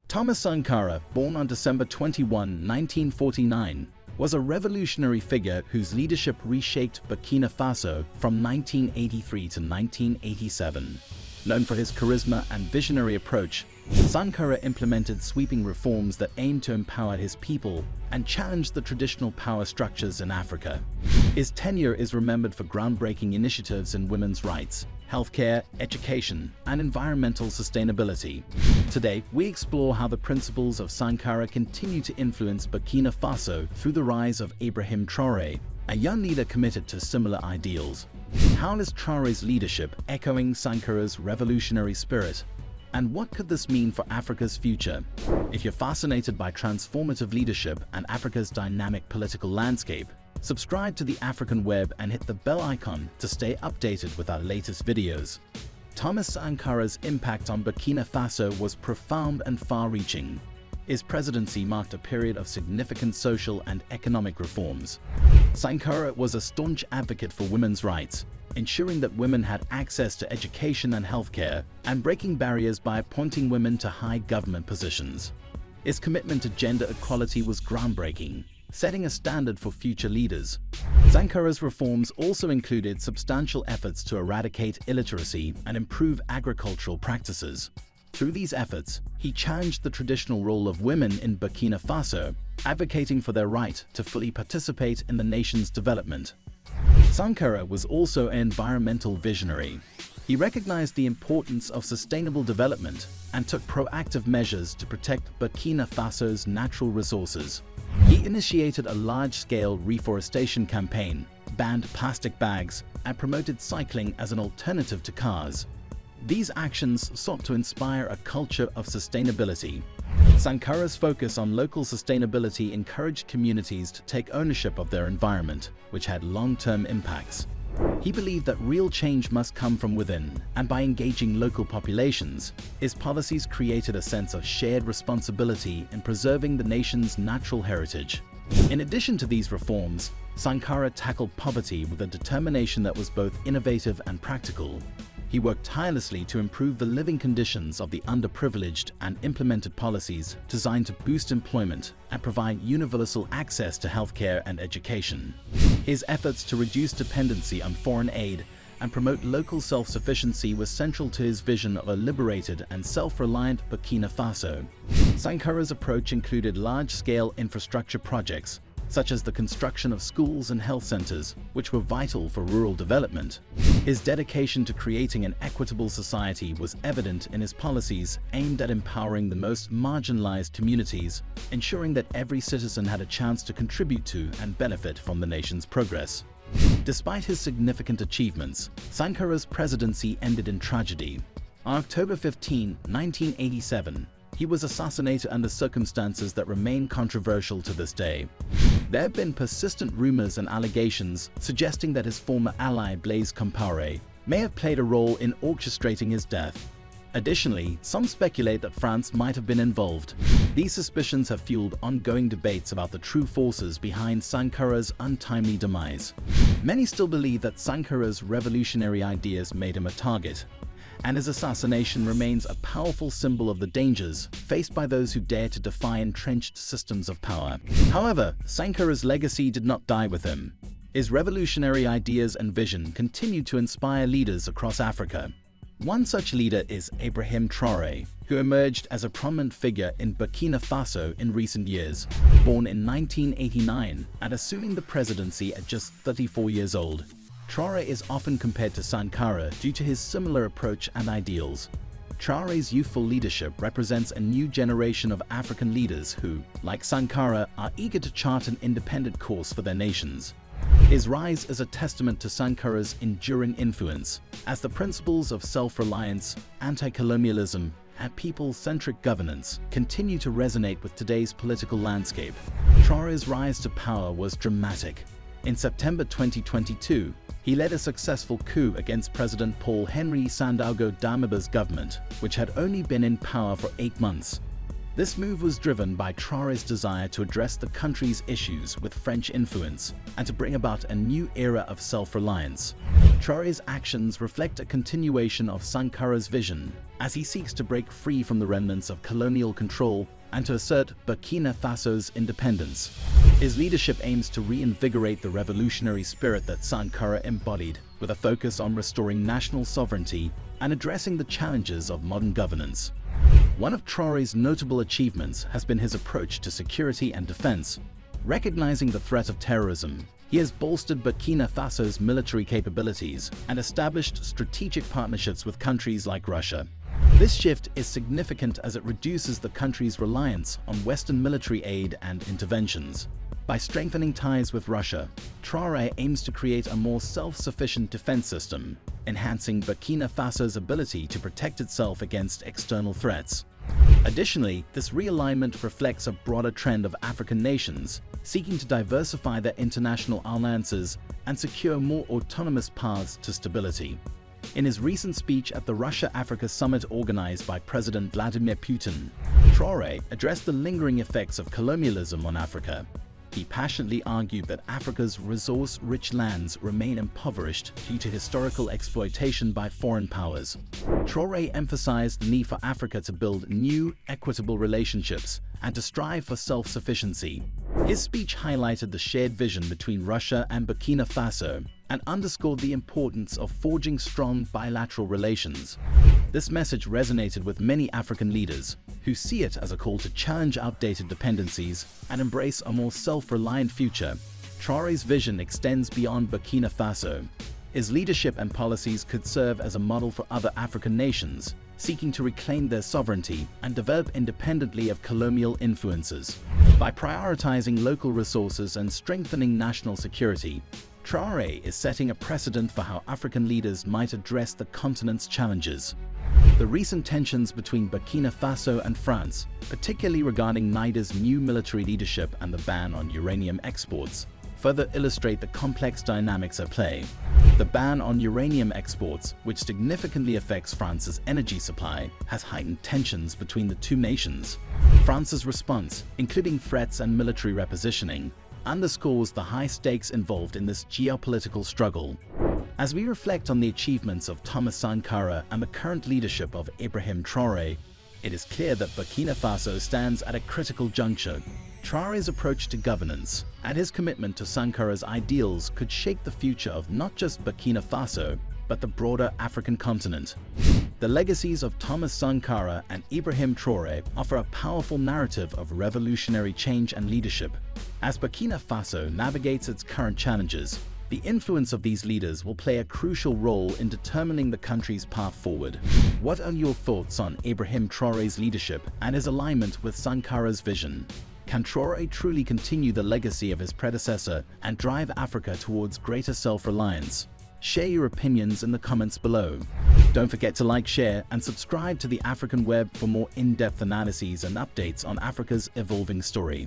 Thomas Sankara, born on December 21, 1949, was a revolutionary figure whose leadership reshaped Burkina Faso from 1983 to 1987. Known for his charisma and visionary approach, Sankara implemented sweeping reforms that aimed to empower his people and challenge the traditional power structures in Africa. His tenure is remembered for groundbreaking initiatives in women's rights, healthcare, education, and environmental sustainability. Today, we explore how the principles of Sankara continue to influence Burkina Faso through the rise of Ibrahim Traoré, a young leader committed to similar ideals. How is Traoré's leadership echoing Sankara's revolutionary spirit? And what could this mean for Africa's future? If you're fascinated by transformative leadership and Africa's dynamic political landscape, subscribe to the African Web and hit the bell icon to stay updated with our latest videos. Thomas Sankara's impact on Burkina Faso was profound and far-reaching. His presidency marked a period of significant social and economic reforms. Sankara was a staunch advocate for women's rights, ensuring that women had access to education and healthcare, and breaking barriers by appointing women to high government positions. His commitment to gender equality was groundbreaking, setting a standard for future leaders. Sankara's reforms also included substantial efforts to eradicate illiteracy and improve agricultural practices. Through these efforts, he challenged the traditional role of women in Burkina Faso, advocating for their right to fully participate in the nation's development. Sankara was also an environmental visionary. He recognized the importance of sustainable development and took proactive measures to protect Burkina Faso's natural resources. He initiated a large-scale reforestation campaign, banned plastic bags, and promoted cycling as an alternative to cars. These actions sought to inspire a culture of sustainability. Sankara's focus on local sustainability encouraged communities to take ownership of their environment, which had long-term impacts. He believed that real change must come from within, and by engaging local populations, his policies created a sense of shared responsibility in preserving the nation's natural heritage. In addition to these reforms, Sankara tackled poverty with a determination that was both innovative and practical. He worked tirelessly to improve the living conditions of the underprivileged and implemented policies designed to boost employment and provide universal access to healthcare and education. His efforts to reduce dependency on foreign aid and promote local self-sufficiency were central to his vision of a liberated and self-reliant Burkina Faso. Sankara's approach included large-scale infrastructure projects, such as the construction of schools and health centers, which were vital for rural development. His dedication to creating an equitable society was evident in his policies aimed at empowering the most marginalized communities, ensuring that every citizen had a chance to contribute to and benefit from the nation's progress. Despite his significant achievements, Sankara's presidency ended in tragedy. On October 15, 1987, he was assassinated under circumstances that remain controversial to this day. There have been persistent rumors and allegations suggesting that his former ally Blaise Compaoré may have played a role in orchestrating his death. Additionally, some speculate that France might have been involved. These suspicions have fueled ongoing debates about the true forces behind Sankara's untimely demise. Many still believe that Sankara's revolutionary ideas made him a target, and his assassination remains a powerful symbol of the dangers faced by those who dare to defy entrenched systems of power. However, Sankara's legacy did not die with him. His revolutionary ideas and vision continued to inspire leaders across Africa. One such leader is Ibrahim Traoré, who emerged as a prominent figure in Burkina Faso in recent years. Born in 1989 and assuming the presidency at just 34 years old, Traoré is often compared to Sankara due to his similar approach and ideals. Traoré's youthful leadership represents a new generation of African leaders who, like Sankara, are eager to chart an independent course for their nations. His rise is a testament to Sankara's enduring influence, as the principles of self-reliance, anti-colonialism, and people-centric governance continue to resonate with today's political landscape. Traoré's rise to power was dramatic. In September 2022, he led a successful coup against President Paul-Henri Sandaogo Damiba's government, which had only been in power for 8 months. This move was driven by Traoré's desire to address the country's issues with French influence and to bring about a new era of self-reliance. Traoré's actions reflect a continuation of Sankara's vision, as he seeks to break free from the remnants of colonial control and to assert Burkina Faso's independence. His leadership aims to reinvigorate the revolutionary spirit that Sankara embodied, with a focus on restoring national sovereignty and addressing the challenges of modern governance. One of Traoré's notable achievements has been his approach to security and defense. Recognizing the threat of terrorism, he has bolstered Burkina Faso's military capabilities and established strategic partnerships with countries like Russia. This shift is significant as it reduces the country's reliance on Western military aid and interventions. By strengthening ties with Russia, Traoré aims to create a more self-sufficient defense system, enhancing Burkina Faso's ability to protect itself against external threats. Additionally, this realignment reflects a broader trend of African nations seeking to diversify their international alliances and secure more autonomous paths to stability. In his recent speech at the Russia-Africa summit organized by President Vladimir Putin, Traoré addressed the lingering effects of colonialism on Africa. He passionately argued that Africa's resource-rich lands remain impoverished due to historical exploitation by foreign powers. Traoré emphasized the need for Africa to build new, equitable relationships and to strive for self-sufficiency. His speech highlighted the shared vision between Russia and Burkina Faso and underscored the importance of forging strong bilateral relations. This message resonated with many African leaders, who see it as a call to challenge outdated dependencies and embrace a more self-reliant future. Traoré's vision extends beyond Burkina Faso. His leadership and policies could serve as a model for other African nations, seeking to reclaim their sovereignty and develop independently of colonial influences. By prioritizing local resources and strengthening national security, Traoré is setting a precedent for how African leaders might address the continent's challenges. The recent tensions between Burkina Faso and France, particularly regarding Niger's new military leadership and the ban on uranium exports, further illustrate the complex dynamics at play. The ban on uranium exports, which significantly affects France's energy supply, has heightened tensions between the two nations. France's response, including threats and military repositioning, underscores the high stakes involved in this geopolitical struggle. As we reflect on the achievements of Thomas Sankara and the current leadership of Ibrahim Traoré, it is clear that Burkina Faso stands at a critical juncture. Traoré's approach to governance and his commitment to Sankara's ideals could shape the future of not just Burkina Faso, but the broader African continent. The legacies of Thomas Sankara and Ibrahim Traoré offer a powerful narrative of revolutionary change and leadership. As Burkina Faso navigates its current challenges, the influence of these leaders will play a crucial role in determining the country's path forward. What are your thoughts on Ibrahim Traoré's leadership and his alignment with Sankara's vision? Can Traoré truly continue the legacy of his predecessor and drive Africa towards greater self-reliance? Share your opinions in the comments below. Don't forget to like, share, and subscribe to the African Web for more in-depth analyses and updates on Africa's evolving story.